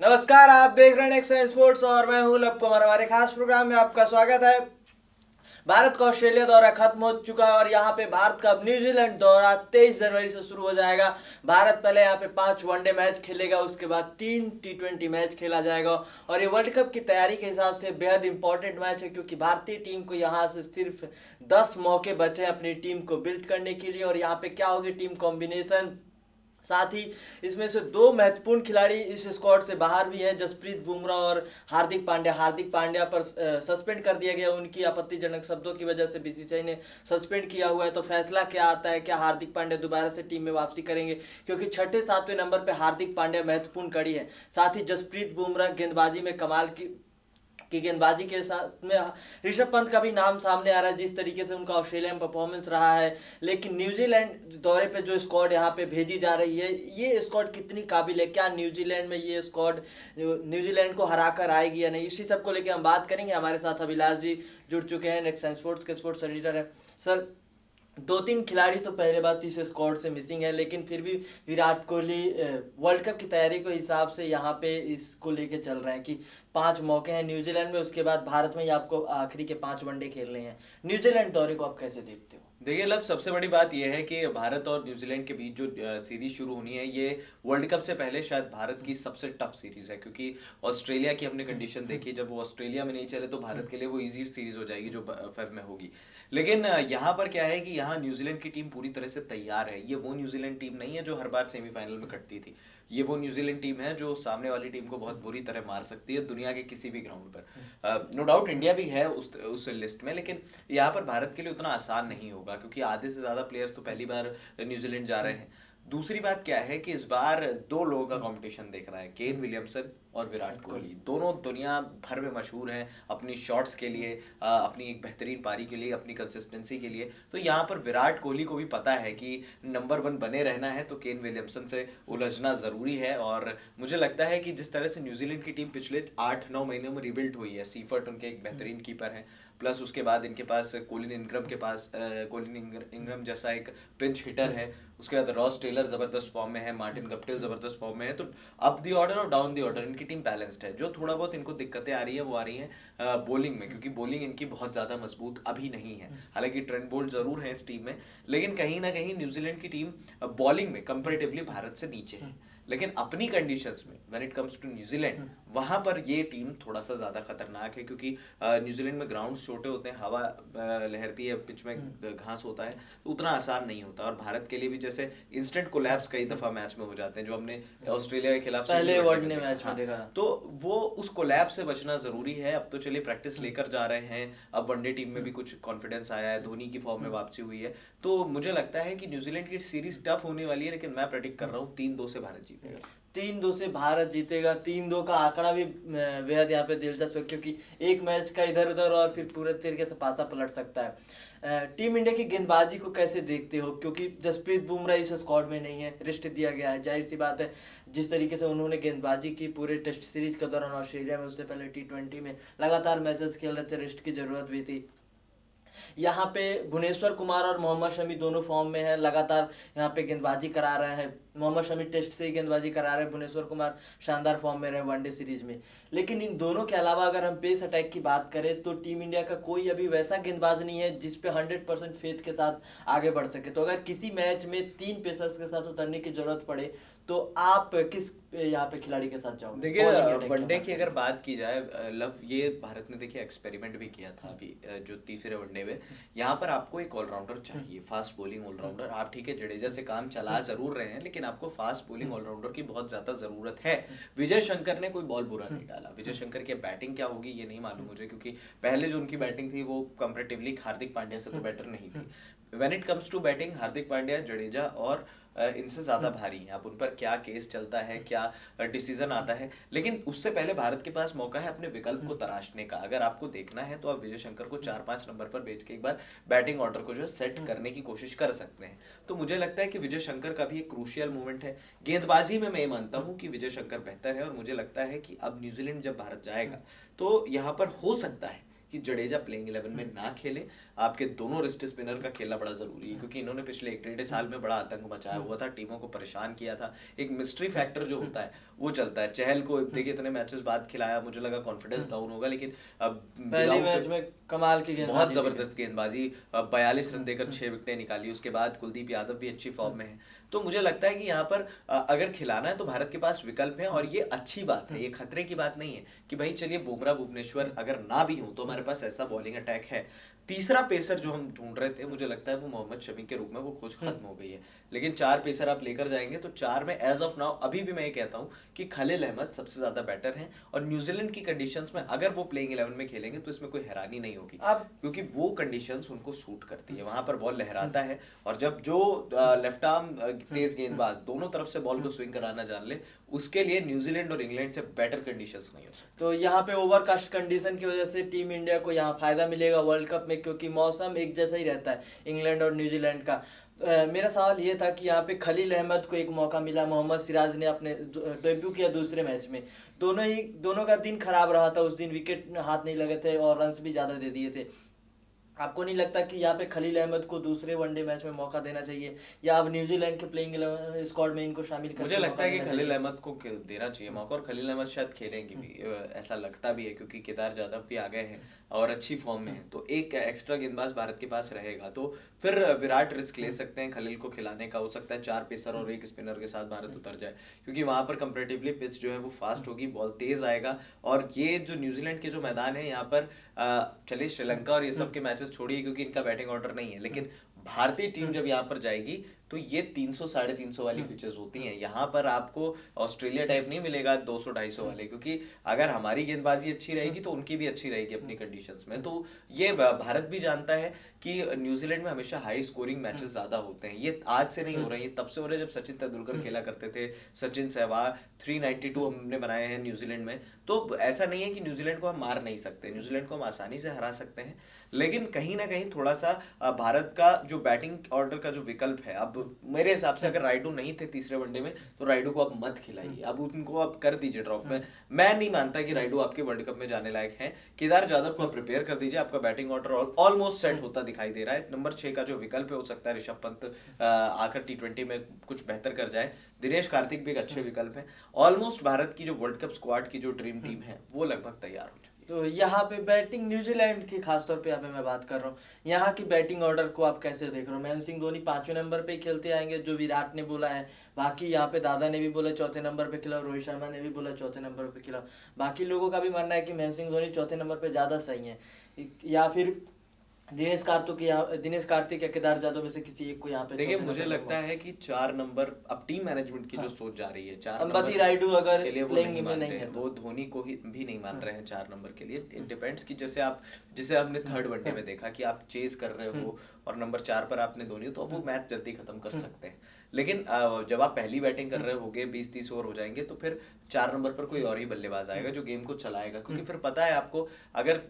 नमस्कार, आप देख रहे हैं एक्शन स्पोर्ट्स और मैं हूं लव कुमार। हमारे खास प्रोग्राम में आपका स्वागत है। भारत का ऑस्ट्रेलिया दौरा खत्म हो चुका है और यहाँ पे भारत का अब न्यूजीलैंड दौरा 23 जनवरी से शुरू हो जाएगा। भारत पहले यहाँ पे 5 वनडे मैच खेलेगा, उसके बाद 3 टी20 मैच खेला जाएगा और ये वर्ल्ड कप की तैयारी के हिसाब से बेहद इंपॉर्टेंट मैच है, क्योंकि भारतीय टीम को यहाँ से सिर्फ 10 मौके बचे हैं अपनी टीम को बिल्ड करने के लिए। और यहाँ पे क्या होगी टीम कॉम्बिनेशन, साथ ही इसमें से दो महत्वपूर्ण खिलाड़ी इस स्क्वाड से बाहर भी हैं, जसप्रीत बुमराह और हार्दिक पांड्या पर सस्पेंड कर दिया गया उनकी आपत्तिजनक शब्दों की वजह से। बीसीसीआई ने सस्पेंड किया हुआ है। तो फैसला क्या आता है, क्या हार्दिक पांड्या दोबारा से टीम में वापसी करेंगे, क्योंकि छठे सातवें नंबर पे हार्दिक पांड्या महत्वपूर्ण कड़ी है। साथ ही जसप्रीत बुमराह गेंदबाजी में कमाल की गेंदबाजी के साथ में ऋषभ पंत का भी नाम सामने आ रहा है, जिस तरीके से उनका ऑस्ट्रेलिया में परफॉर्मेंस रहा है। लेकिन न्यूजीलैंड दौरे पे जो स्क्वाड यहाँ पे भेजी जा रही है, ये स्क्वाड कितनी काबिल है, क्या न्यूजीलैंड में ये स्क्वाड न्यूजीलैंड को हरा कर आएगी या नहीं, इसी सब को लेकर हम बात करेंगे। हमारे साथ अभिलाष जी जुड़ चुके हैं, नेक्स्ट स्पोर्ट्स के स्पोर्ट्स एडिटर है। सर, दो तीन खिलाड़ी तो पहले बात इस स्क्वाड से मिसिंग है, लेकिन फिर भी विराट कोहली वर्ल्ड कप की तैयारी के हिसाब से यहाँ पे इसको लेके चल रहे हैं कि 5 मौके हैं न्यूजीलैंड में, उसके बाद भारत में ही आपको आखिरी के 5 वनडे खेलने हैं। न्यूजीलैंड दौरे को आप कैसे देखते हो? देखिए लव, सबसे बड़ी बात यह है कि भारत और न्यूजीलैंड के बीच जो सीरीज शुरू होनी है, ये वर्ल्ड कप से पहले शायद भारत की सबसे टफ सीरीज है। क्योंकि ऑस्ट्रेलिया की हमने कंडीशन देखी, जब वो ऑस्ट्रेलिया में नहीं चले तो भारत के लिए वो इजी सीरीज हो जाएगी जो फेब में होगी। लेकिन यहाँ पर क्या है कि यहाँ न्यूजीलैंड की टीम पूरी तरह से तैयार है। ये वो न्यूजीलैंड टीम नहीं है जो हर बार सेमीफाइनल में कटती थी। ये वो न्यूजीलैंड टीम है जो सामने वाली टीम को बहुत बुरी तरह मार सकती है दुनिया के किसी भी ग्राउंड पर। नो डाउट इंडिया भी है उस लिस्ट में, लेकिन यहाँ पर भारत के लिए उतना आसान नहीं होगा, क्योंकि आधे से ज़्यादा प्लेयर्स तो पहली बार न्यूजीलैंड जा रहे हैं। दूसरी बात क्या है कि इस बार दो लोगों का कंपटीशन देख रहा है, केन विलियमसन और विराट कोहली। दोनों दुनिया भर में मशहूर हैं अपनी शॉट्स के लिए, अपनी एक बेहतरीन पारी के लिए, अपनी कंसिस्टेंसी के लिए। तो यहाँ पर विराट कोहली को भी पता है कि नंबर 1 बने रहना है तो केन विलियमसन से उलझना ज़रूरी है। और मुझे लगता है कि जिस तरह से न्यूजीलैंड की टीम पिछले 8-9 महीनों में रिबिल्ड हुई है, सीफर्ट उनके एक बेहतरीन कीपर हैं, प्लस उसके बाद इनके पास कोलिन इंग्रम जैसा एक पिंच हिटर है, उसके बाद रॉस टेलर ज़बरदस्त फॉर्म में है, मार्टिन गप्टिल ज़बरदस्त फॉर्म में है। तो अप दी ऑर्डर और डाउन दी ऑर्डर इनकी टीम बैलेंस्ड है। जो थोड़ा बहुत इनको दिक्कतें आ रही है वो आ रही हैं बॉलिंग में, क्योंकि बॉलिंग इनकी बहुत ज़्यादा मजबूत अभी नहीं है। हालांकि ट्रेंट बोल्ट ज़रूर है इस टीम में, लेकिन कहीं ना कहीं न्यूजीलैंड की टीम बॉलिंग में कंपेरेटिवली भारत से नीचे है। लेकिन अपनी कंडीशंस में when it comes to New Zealand, वहां पर ये टीम थोड़ा सा ज़्यादा खतरनाक है, क्योंकि न्यूजीलैंड में ग्राउंड छोटे होते हैं, हवा लहरती है, पिच में घास होता है, तो उतना आसान नहीं होता। और भारत के लिए भी जैसे इंस्टेंट कोलैप्स कई दफ़ा मैच में हो जाते हैं, जो हमने ऑस्ट्रेलिया के खिलाफ पहले वनडे मैच में देखा। तो वो उस कोलैप्स से बचना ज़रूरी है। अब तो चलिए प्रैक्टिस लेकर जा रहे हैं, अब वनडे टीम में भी कुछ कॉन्फिडेंस आया है, धोनी की फॉर्म में वापसी हुई है। तो मुझे लगता है कि न्यूजीलैंड की सीरीज टफ होने वाली है, लेकिन मैं प्रेडिक्ट कर रहा हूँ 3-2 से भारत जीतेगा। 3-2 से भारत जीतेगा। 3-2 का आंकड़ा भी बेहद यहाँ पे दिलचस्प है, क्योंकि एक मैच का इधर उधर और फिर पूरे तरीके से पासा पलट सकता है। टीम इंडिया की गेंदबाजी को कैसे देखते हो, क्योंकि जसप्रीत बुमराह इस स्क्वाड में नहीं है, रेस्ट दिया गया है। जाहिर सी बात है, जिस तरीके से उन्होंने गेंदबाजी की पूरे टेस्ट सीरीज के दौरान ऑस्ट्रेलिया में, उससे पहले टी20 में लगातार मैचेस खेल रहे थे, रेस्ट की जरूरत भी थी। यहाँ पे भुवनेश्वर कुमार और मोहम्मद शमी दोनों फॉर्म में है, लगातार यहाँ पे गेंदबाजी करा रहे हैं। मोहम्मद शमी टेस्ट से ही गेंदबाजी करा रहे हैं, भुवनेश्वर कुमार शानदार फॉर्म में रहे वनडे सीरीज में। लेकिन इन दोनों के अलावा अगर हम पेस अटैक की बात करें तो टीम इंडिया का कोई अभी वैसा गेंदबाज नहीं है जिस पे 100% फेथ के साथ आगे बढ़ सके। तो अगर किसी मैच में 3 पेसर्स के साथ उतरने की जरूरत पड़े तो आप किस यहाँ पे खिलाड़ी के साथ जाओगे? देखिए वनडे की अगर बात की जाए लव, ये भारत ने देखिए एक्सपेरिमेंट भी किया था अभी जो तीसरे वनडे में। यहाँ पर आपको एक ऑलराउंडर चाहिए, फास्ट बॉलिंग ऑलराउंडर। आप ठीक है जडेजा से काम चला जरूर रहे हैं, लेकिन आपको फास्ट बॉलिंग ऑलराउंडर की बहुत ज्यादा जरूरत है। विजय शंकर ने कोई बॉल बुरा नहीं डाला। विजय शंकर की बैटिंग क्या होगी ये नहीं मालूम मुझे, क्योंकि पहले जो उनकी बैटिंग थी वो कंपेरेटिवली हार्दिक पांड्या से तो बेटर नहीं थी। When it comes to batting, Hardik Pandya, Jadeja और इनसे ज़्यादा भारी हैं। अब उन पर क्या केस चलता है, क्या डिसीजन आता है, लेकिन उससे पहले भारत के पास मौका है अपने विकल्प को तराशने का। अगर आपको देखना है तो आप विजय शंकर को 4-5 नंबर पर भेज के एक बार बैटिंग ऑर्डर को जो है सेट करने की कोशिश कर सकते हैं। तो मुझे लगता है कि विजय शंकर का भी एक क्रूशियल मोमेंट है। गेंदबाजी में मैं ये मानता हूँ कि विजय शंकर बेहतर है, और मुझे लगता है कि अब न्यूजीलैंड जब भारत जाएगा तो यहाँ पर हो सकता है कि जडेजा प्लेइंग 11 में ना खेले। आपके दोनों रिस्ट स्पिनर का खेलना बड़ा जरूरी है, क्योंकि इन्होंने पिछले 1-1.5 साल में बड़ा आतंक मचाया हुआ था, टीमों को परेशान किया था। एक मिस्ट्री फैक्टर जो होता है वो चलता है। चहल को देखिए इतने मैचेस बाद खिलाया, मुझे लगा कॉन्फिडेंस डाउन होगा, लेकिन अब पहले मैच में कमाल की गेंदबाजी, बहुत जबरदस्त गेंदबाजी, 42 रन देकर 6 विकेटें निकाली। उसके बाद कुलदीप यादव भी अच्छी फॉर्म में है। तो मुझे लगता है कि यहाँ पर अगर खिलाना है तो भारत के पास विकल्प है, और ये अच्छी बात है, ये खतरे की बात नहीं है कि भाई चलिए बुमराह भुवनेश्वर अगर ना भी हो तो हमारे पास ऐसा बॉलिंग अटैक है। तीसरा पेसर जो हम ढूंढ रहे थे, मुझे लगता है वो मोहम्मद शमी के रूप में वो खोज खत्म हो गई है। लेकिन 4 पेसर आप लेकर जाएंगे तो 4 में एज ऑफ नाउ अभी भी मैं ये कहता हूँ कि खलील अहमद सबसे ज्यादा बेटर हैं, और न्यूजीलैंड की कंडीशंस में अगर वो प्लेइंग 11 में खेलेंगे तो इसमें कोई हैरानी नहीं होगी, क्योंकि वो कंडीशंस उनको सूट करती है। वहां पर बॉल लहराता है, और जब जो लेफ्ट आर्म तेज गेंदबाज दोनों तरफ से बॉल को स्विंग कराना जान ले, उसके लिए न्यूजीलैंड और इंग्लैंड से बेटर कंडीशंस नहीं हो सकती। तो यहाँ पे ओवरकास्ट कंडीशन की वजह से टीम इंडिया को यहाँ फायदा मिलेगा वर्ल्ड कप में, क्योंकि मौसम एक जैसा ही रहता है इंग्लैंड और न्यूजीलैंड का। मेरा सवाल ये था कि यहाँ पे खलील अहमद को एक मौका मिला, मोहम्मद सिराज ने अपने डेब्यू किया दूसरे मैच में, दोनों का दिन खराब रहा था, उस दिन विकेट हाथ नहीं लगे थे और रन्स भी ज़्यादा दे दिए थे। आपको नहीं लगता कि यहाँ पे खलील अहमद को दूसरे वनडे मैच में मौका देना चाहिए, या अब न्यूजीलैंड के प्लेइंग स्क्वाड में इनको शामिल करके मुझे लगता है कि खलील अहमद को देना चाहिए मौका, और खलील अहमद शायद खेलेंगे भी, ऐसा लगता भी है, क्योंकि केदार जाधव भी आ गए हैं और अच्छी फॉर्म में है, तो एक एक्स्ट्रा गेंदबाज भारत के पास रहेगा। तो फिर विराट रिस्क ले सकते हैं खलील को खिलाने का। हो सकता है 4 पेसर और 1 स्पिनर के साथ भारत उतर जाए, क्योंकि वहां पर कंपेरेटिवली पिच जो है वो फास्ट होगी, बॉल तेज आएगा। और ये जो न्यूजीलैंड के जो मैदान है यहाँ पर, चलिए श्रीलंका और ये सब के मैचेस छोड़िए क्योंकि इनका बैटिंग ऑर्डर नहीं है, लेकिन भारतीय टीम जब यहाँ पर जाएगी तो ये 300-350 वाली पिचेस होती हैं। यहाँ पर आपको ऑस्ट्रेलिया टाइप नहीं मिलेगा 200-250 वाले, क्योंकि अगर हमारी गेंदबाजी अच्छी रहेगी तो उनकी भी अच्छी रहेगी अपनी कंडीशंस में। तो ये भारत भी जानता है कि न्यूजीलैंड में हमेशा हाई स्कोरिंग मैचेस ज्यादा होते हैं। ये आज से नहीं हो रहे हैं, ये तब से हो रहे हैं जब सचिन तेंदुलकर खेला करते थे। सचिन, सहवाग, 392 हमने बनाए हैं न्यूजीलैंड में। तो ऐसा नहीं है कि न्यूजीलैंड को हम मार नहीं सकते, न्यूजीलैंड को हम आसानी से हरा सकते हैं, लेकिन कहीं ना कहीं थोड़ा सा भारत का जो बैटिंग ऑर्डर का जो विकल्प है, अब मेरे हिसाब से अगर राइडू नहीं थे तीसरे वनडे में तो राइडू को अब मत खिलाइए, अब उनको आप कर दीजिए ड्रॉप में। मैं नहीं मानता कि राइडू आपके वर्ल्ड कप में जाने लायक है। केदार जाधव को आप प्रिपेयर कर दीजिए, आपका बैटिंग ऑर्डर ऑलमोस्ट सेट होता दिखाई दे रहा है। नंबर 6 का जो विकल्प है, हो सकता है ऋषभ पंत आकर T20 में कुछ बेहतर कर जाए। दिनेश कार्तिक भी एक अच्छे विकल्प है। ऑलमोस्ट भारत की जो वर्ल्ड कप स्क्वाड की जो ड्रीम टीम है वो लगभग तैयार हो चुकी है। तो यहाँ पे बैटिंग न्यूजीलैंड की खासतौर पे यहाँ पे मैं बात कर रहा हूँ, यहाँ की बैटिंग ऑर्डर को आप कैसे देख रहे हो? महेंद्र सिंह धोनी 5वें नंबर पे खेलते आएंगे जो विराट ने बोला है, बाकी यहाँ पे दादा ने भी बोला 4थे नंबर पे खिलाओ, रोहित शर्मा ने भी बोला 4थे नंबर पे खिलाओ, बाकी लोगों का भी मानना है कि महेंद्र सिंह धोनी 4थे नंबर पे ज़्यादा सही है, या फिर दिनेश कार्तिक या केदार जाधव में से किसी एक को यहाँ पे। देखिए मुझे लगता है कि 4 नंबर, अब टीम मैनेजमेंट की जो सोच जा रही है, 4 अंबती रायडू अगर के लिए वो प्लेइंग नहीं में मानते नहीं है हैं, वो धोनी को भी नहीं मान रहे हैं 4 नंबर के लिए। इट डिपेंड्स कि जैसे हमने थर्ड वनडे में देखा कि आप चेज कर रहे हो और नंबर 4 पर आपने धोनी, तो वो मैच जल्दी खत्म कर सकते हैं। लेकिन जब आप पहली बैटिंग कर रहे होगे, 20-30 ओवर हो जाएंगे, तो फिर 4 नंबर पर कोई और ही बल्लेबाज आएगा जो गेम को चलाएगा, क्योंकि फिर पता है आपको, अगर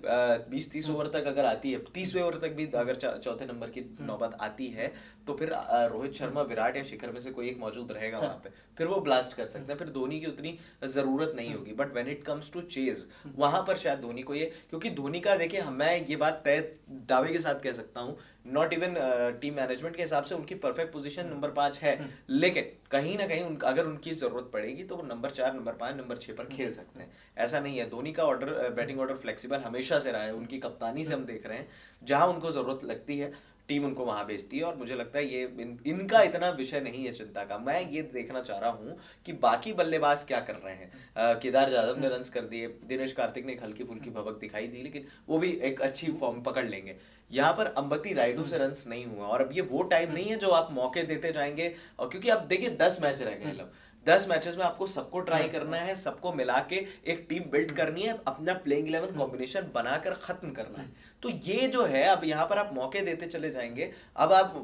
20-30 ओवर तक अगर आती है, 30वें ओवर तक भी अगर 4थे नंबर की नौबत आती है, तो फिर रोहित शर्मा, विराट या शिखर में से कोई एक मौजूद रहेगा वहां पे, फिर वो ब्लास्ट कर सकते हैं, फिर धोनी की उतनी जरूरत नहीं होगी। But when it comes to chase, वहां पर शायद धोनी को ये, क्योंकि धोनी का देखिए, मैं ये बात तय दावे के साथ कह सकता हूँ, नॉट इवन टीम मैनेजमेंट के हिसाब से उनकी परफेक्ट पोजीशन नंबर 5 है, लेकिन कहीं ना कहीं अगर उनकी जरूरत पड़ेगी तो वो नंबर 4, नंबर 5, नंबर 6 पर खेल सकते हैं। ऐसा नहीं है, धोनी का ऑर्डर, बैटिंग ऑर्डर फ्लेक्सिबल हमेशा से रहा है, उनकी कप्तानी से हम देख रहे हैं, जहां उनको जरूरत लगती है टीम उनको वहां भेजती है। और मुझे लगता है ये इनका इतना विषय नहीं है चिंता का। मैं ये देखना चाह रहा हूँ कि बाकी बल्लेबाज क्या कर रहे हैं। केदार जाधव ने रन्स कर दिए, दिनेश कार्तिक ने एक हल्की फुल्की भबक दिखाई दी, लेकिन वो भी एक अच्छी फॉर्म पकड़ लेंगे। यहाँ पर अंबती रायडू से रन्स नहीं हुआ, और अब ये वो टाइम नहीं है जो आप मौके देते जाएंगे, और क्योंकि अब देखिए 10 मैच रह गए, लब 10 मैचेस में आपको सबको ट्राई करना है, सबको मिला के एक टीम बिल्ड करनी है, अपना प्लेइंग 11 कॉम्बिनेशन बनाकर खत्म करना है। तो ये जो है, अब यहाँ पर आप मौके देते चले जाएंगे। अब आप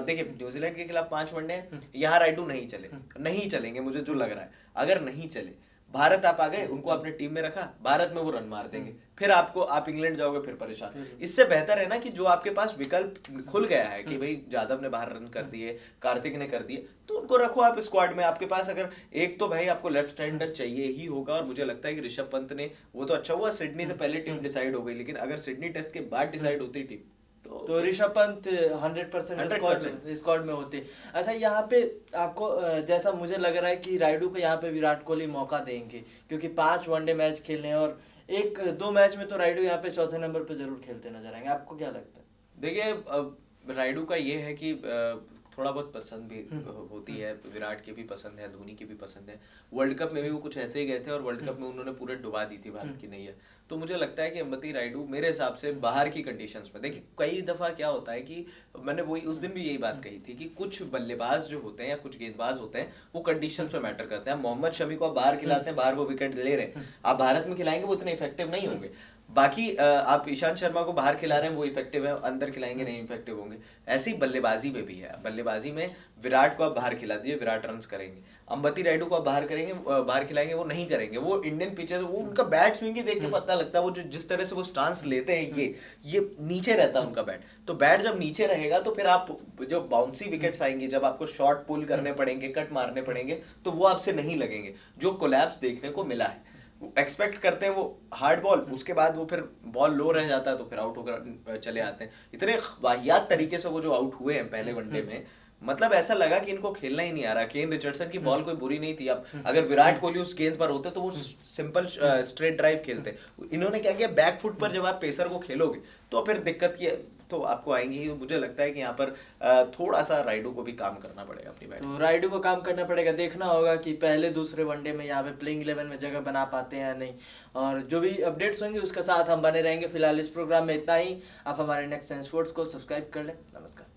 देखिए न्यूजीलैंड के खिलाफ 5 वनडे, यहाँ रायडू नहीं चलेंगे, मुझे जो लग रहा है, अगर नहीं चले, भारत आप आ गए, उनको आपने टीम में रखा, भारत में वो रन मार देंगे, फिर आप इंग्लैंड जाओगे फिर परेशान। इससे बेहतर है ना कि जो आपके पास विकल्प खुल गया है कि भाई जादव ने बाहर रन कर दिए, कार्तिक ने कर दिए, तो उनको रखो आप स्क्वाड में। आपके पास अगर एक तो भाई आपको लेफ्ट हैंडर चाहिए ही होगा, और मुझे लगता है कि ऋषभ पंत ने, वो तो अच्छा हुआ सिडनी से पहले टीम डिसाइड हो गई, लेकिन अगर सिडनी टेस्ट के बाद डिसाइड होती टीम तो ऋषभ पंत 100% स्क्वाड में होते। अच्छा, यहाँ पे आपको जैसा मुझे लग रहा है कि रायडू को यहाँ पे विराट कोहली मौका देंगे, क्योंकि 5 वनडे मैच खेलने हैं और 1-2 मैच में तो रायडू यहाँ पे चौथे नंबर पे जरूर खेलते नजर आएंगे। आपको क्या लगता है? देखिए रायडू का ये है कि थोड़ा बहुत पसंद भी होती है, विराट की भी पसंद है, धोनी की भी पसंद है। वर्ल्ड कप में भी वो कुछ ऐसे ही गए थे और वर्ल्ड कप में उन्होंने पूरे डुबा दी थी भारत की नैया। तो मुझे लगता है कि अंबती रायडू मेरे हिसाब से बाहर की कंडीशंस में, देखिए कई दफा क्या होता है कि मैंने वही उस दिन भी यही बात कही थी कि कुछ बल्लेबाज जो होते हैं या कुछ गेंदबाज होते हैं वो कंडीशंस पे मैटर करते हैं। मोहम्मद शमी को आप बाहर खिलाते हैं, बाहर वो विकेट ले रहे हैं, आप भारत में खिलाएंगे वो इतने इफेक्टिव नहीं होंगे। बाकी आप ईशांत शर्मा को बाहर खिला रहे हैं वो इफेक्टिव है, अंदर खिलाएंगे नहीं इफेक्टिव होंगे। ऐसी बल्लेबाजी में भी है, बल्लेबाजी में विराट को आप बाहर खिला दीजिए, विराट रन्स करेंगे। अंबती रायडू को आप बाहर खिलाएंगे वो नहीं करेंगे। वो इंडियन पिचेस, वो उनका बैट स्विंग ही देख के पता लगता है, वो जो जिस तरह से वो स्टांस लेते हैं, ये नीचे रहता है उनका बैट। तो बैट जब नीचे रहेगा तो फिर आप जो बाउंसी विकेट्स आएंगे, जब आपको शॉर्ट पुल करने पड़ेंगे, कट मारने पड़ेंगे, तो वो आपसे नहीं लगेंगे। जो कोलैप्स देखने को मिला है, एक्सपेक्ट करते हैं वो हार्ड बॉल, उसके बाद वो फिर बॉल लो रह जाता है तो फिर आउट होकर चले आते हैं। इतने वाहियात तरीके से वो जो आउट हुए हैं पहले वनडे में, मतलब ऐसा लगा कि इनको खेलना ही नहीं आ रहा। केन रिचर्डसन की बॉल कोई बुरी नहीं थी। अब अगर विराट कोहली उस गेंद पर होते तो वो सिंपल स्ट्रेट ड्राइव खेलते। इन्होंने क्या किया, बैक फुट पर जब आप पेसर को खेलोगे तो फिर दिक्कत की तो आपको आएंगी। मुझे लगता है कि यहाँ पर थोड़ा सा रायडू को भी काम करना पड़ेगा अपनी बैटिंग। तो रायडू को काम करना पड़ेगा, देखना होगा कि पहले दूसरे वनडे में यहाँ पे प्लेइंग 11 में जगह बना पाते हैं या नहीं। और जो भी अपडेट्स होंगे उसके साथ हम बने रहेंगे। फिलहाल इस प्रोग्राम में इतना ही। आप हमारे नेक्स्ट स्पोर्ट्स को सब्सक्राइब कर लें। नमस्कार।